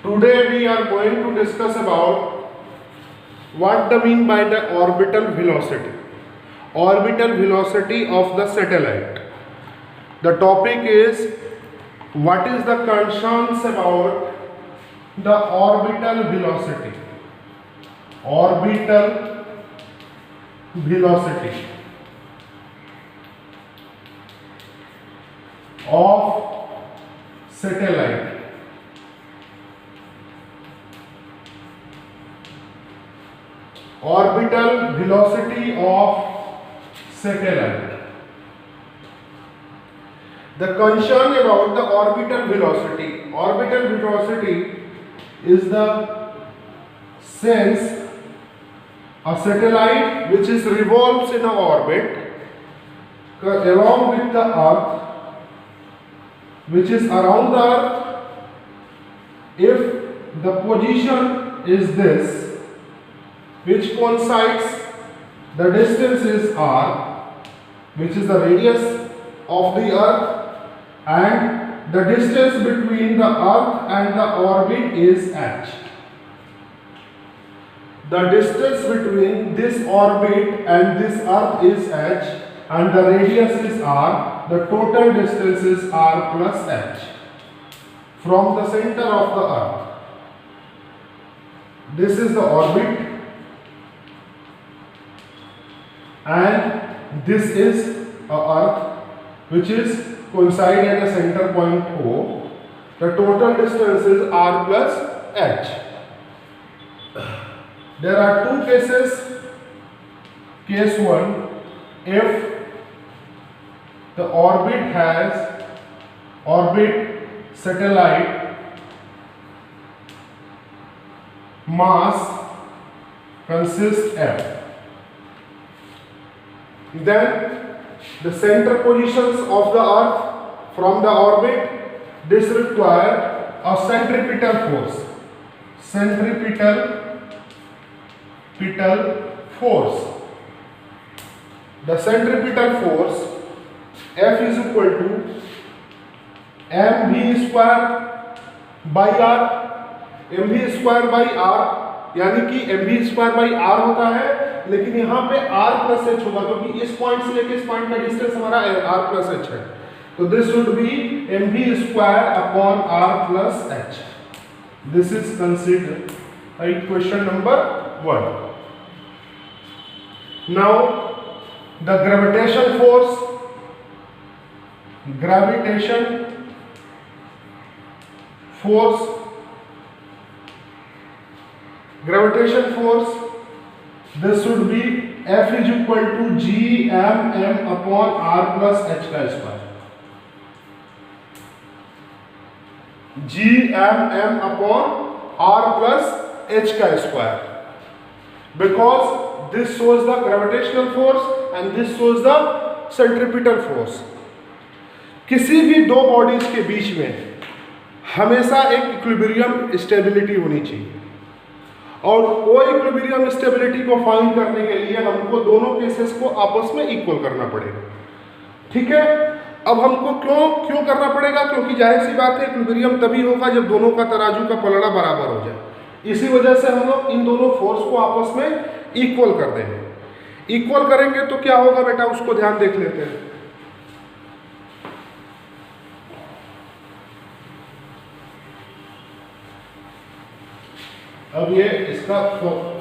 Today we are going to discuss about what the mean by the orbital velocity of the satellite. The topic is what is the concerns about the orbital velocity of satellite. Orbital velocity of satellite. The concern about the orbital velocity. Orbital velocity is the sense a satellite which is revolves in an orbit along with the earth, which is around the earth. If the position is this, which coincides, the distance is r, which is the radius of the earth, and the distance between the earth and the orbit is h. The distance between this orbit and this earth is h, and the radius is r. The total distance is r plus h from the center of the earth. This is the orbit, and this is a earth which is coincide at the center point O. The total distance is r plus h. There are two cases. Case 1, if the orbit satellite mass consists f, then the center positions of the earth from the orbit, this require a centripetal force. The centripetal force F is equal to mv square by r. mv square by r यानी कि mv square by r होता है, लेकिन यहाँ पे r plus h होगा क्योंकि इस पॉइंट से लेके इस पॉइंट का डिस्टेंस हमारा r प्लस h है. तो this should be mv square upon r plus h. This is considered equation number 1. Now the gravitation force this should be F is equal to g m upon r plus h का square. g m upon r plus h का square, because this shows the gravitational force and this shows the centripetal force. किसी भी दो bodies के बीच में हमेशा एक equilibrium stability होनी चाहिए, और वो इक्विलिब्रियम स्टेबिलिटी को फाइंड करने के लिए हमको दोनों केसेस को आपस में इक्वल करना पड़ेगा. ठीक है. अब हमको क्यों करना पड़ेगा? क्योंकि जाहिर सी बात है इक्विलिब्रियम तभी होगा जब दोनों का तराजू का पलड़ा बराबर हो जाए. इसी वजह से हम लोग इन दोनों फोर्स को आपस में इक्वल कर देंगे. इक्वल करेंगे तो क्या होगा बेटा, उसको ध्यान देख लेते हैं. अब ये इसका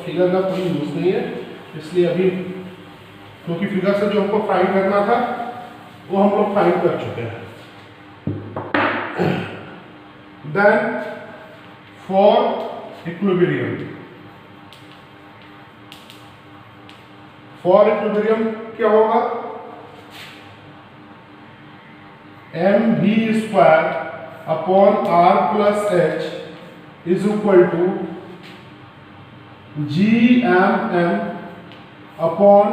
फिगर का कोई यूज नहीं है, इसलिए अभी क्योंकि फिगर से जो हमको फाइंड करना था वो हम लोग फाइंड कर चुके हैं. देन फॉर इक्विलिब्रियम क्या होगा? mv square upon r plus h is equal to g m upon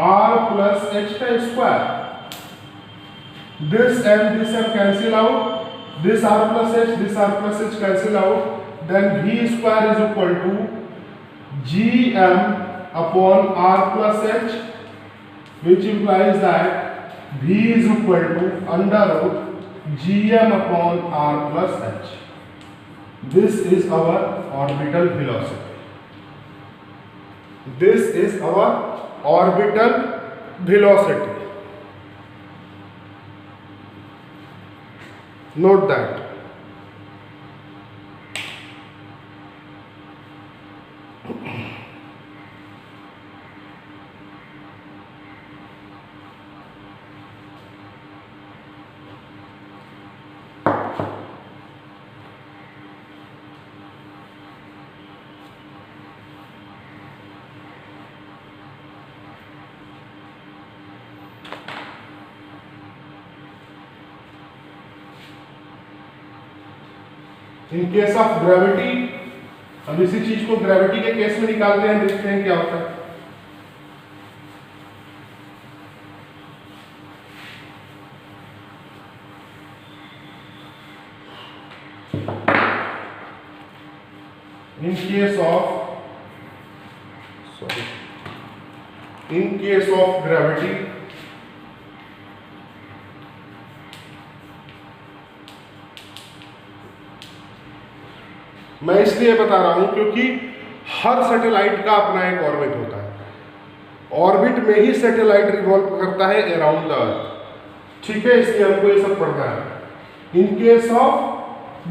r plus h का square. This m cancel out. This r plus h cancel out. Then v square is equal to g m upon r plus h, which implies that v is equal to under root gm upon r plus h. This is our orbital velocity. This is our orbital velocity. Note that. In case of gravity, हम इसी चीज को gravity के case में निकालते हैं, देखते हैं क्या होता है। in case of gravity, मैं इसलिए बता रहा हूं क्योंकि हर सैटेलाइट का अपना एक ऑर्बिट होता है। ऑर्बिट में ही सैटेलाइट रिवॉल्व करता है अराउंड द अर्थ। ठीक है, इसलिए हमको ये सब पढ़ना है। In case of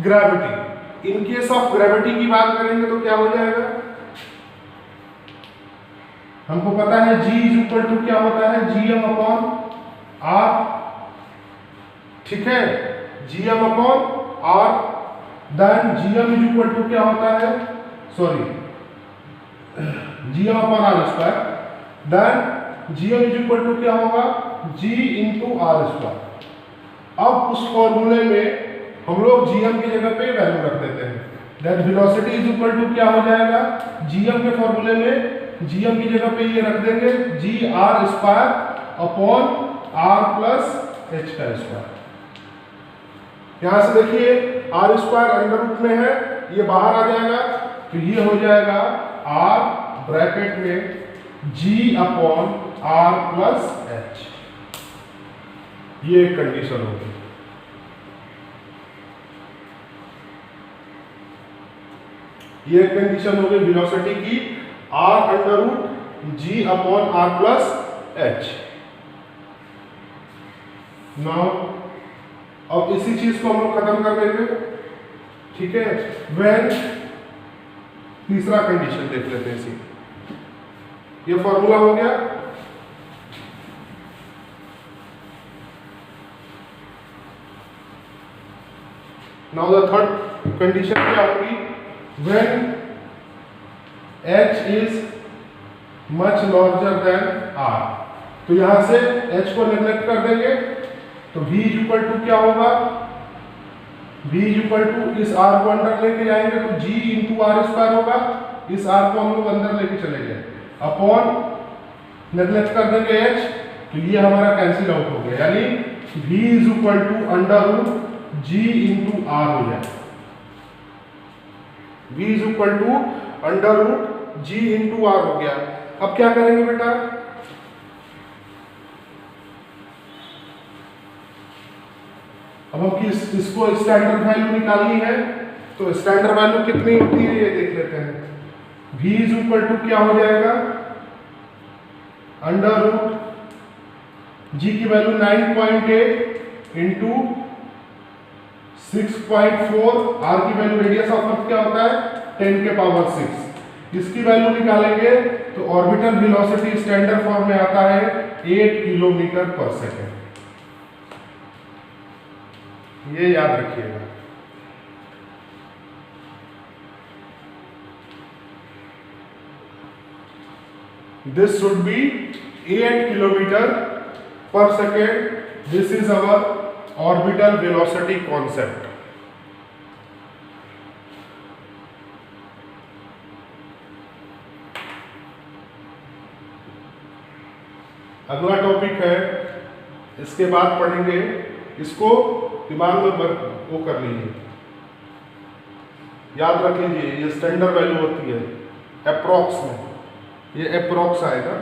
gravity, in case of gravity की बात करेंगे तो क्या हो जाएगा? हमको पता है G इज इक्वल टू क्या होता है, GM अपॉन R। ठीक है, GM upon R, then GM is equal to क्या होता है, sorry GM upon R square, then GM is equal to क्या होगा, G इंटू R स्क्वायर। अब उस फॉर्मूले में हम लोग GM की जगह पे वैल्यू रख देते हैं, then velocity is equal to क्या हो जाएगा, GM के फॉर्मूले में GM की जगह पे ये रख देंगे GR square upon R plus H का स्क्वायर। यहां से देखिए R स्क्वायर अंडर रूट में है, ये बाहर आ जाएगा, तो ये हो जाएगा R ब्रैकेट में G upon R plus H। ये एक कंडीशन होगी। ये कंडीशन होगी वेलोसिटी की, R under root G upon R plus H। Now अब इसी चीज को हम लोग खत्म कर देंगे। ठीक है, व्हेन, तीसरा कंडीशन देख लेते हैं इसी। ये फॉर्मूला हो गया। नाउ द थर्ड कंडीशन क्या होगी, when H is much larger than R। तो यहां से H को नेग्लेक्ट कर देंगे, तो V इज इक्वल टू क्या होगा, V इज इक्वल टू इस R को अंदर लेके जाएंगे तो G इंटू R स्क्वायर होगा, इस R को हम लोग अंदर लेके चले गए, अपॉन नेग्लेक्ट कर देंगे H, तो ये हमारा कैंसिल आउट हो गया, यानी V is equal to under root G into R हो जाए। V is equal to under root G into R हो गया। अब क्या करेंगे बेटा, अब हम इसको स्टैंडर्ड वैल्यू निकालनी है, तो स्टैंडर्ड वैल्यू कितनी होती है ये देख लेते हैं। V इज इक्वल टू क्या हो जाएगा, अंडर रूट G की वैल्यू 9.8 इंटू 6.4, R की वैल्यू रेडियस ऑफ अर्थ क्या होता है 10 के पावर 6। इसकी वैल्यू निकालेंगे तो ऑर्बिटल वेलोसिटी स्टैंडर्ड फॉर्म में आता है 8 किलोमीटर पर सेकेंड। ये याद रखिएगा। This should be 8 kilometer per second. This is our orbital velocity concept. अगला टॉपिक है, इसके बाद पढ़ेंगे, इसको दिमाग में वो कर लीजिए, याद रख लीजिए, ये स्टैंडर्ड वैल्यू होती है अप्रॉक्स में, ये अप्रॉक्स आएगा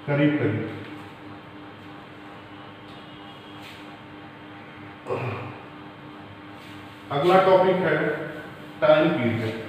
करीब करीब। अगला टॉपिक है टाइम पीरियड।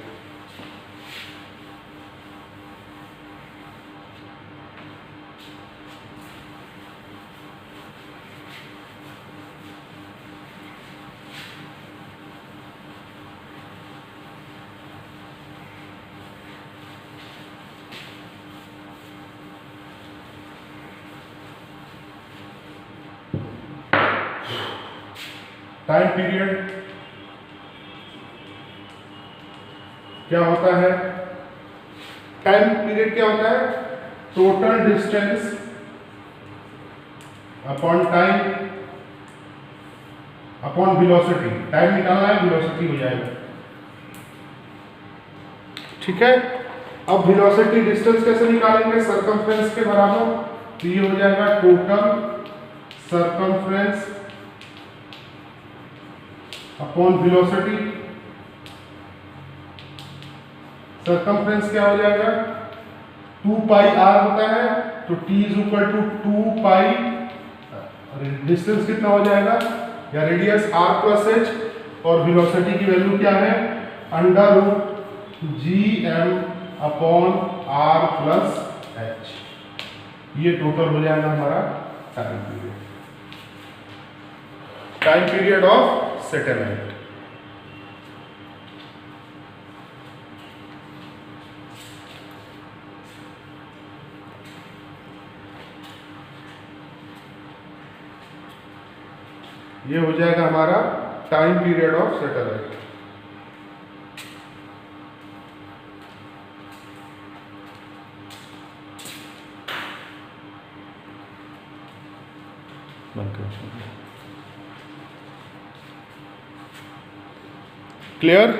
टाइम पीरियड क्या होता है? टाइम पीरियड क्या होता है? Total distance upon time upon velocity. Time निकालना है, वेलोसिटी हो जाएगा। ठीक है, अब वेलोसिटी डिस्टेंस कैसे निकालेंगे? सरकमफ्रेंस के बराबर, तो ये हो जाएगा total circumference upon velocity. Circumference क्या हो जाएगा? 2 पाई आर होता है, तो t is equal to 2 pi, distance कितना हो जाएगा या रेडियस r प्लस h, और वेलोसिटी की वैल्यू क्या है? Under root G M upon R plus H. ये टोटल हो जाएगा हमारा time period, time period of satellite. ये हो जाएगा हमारा time period of satellite. Clear?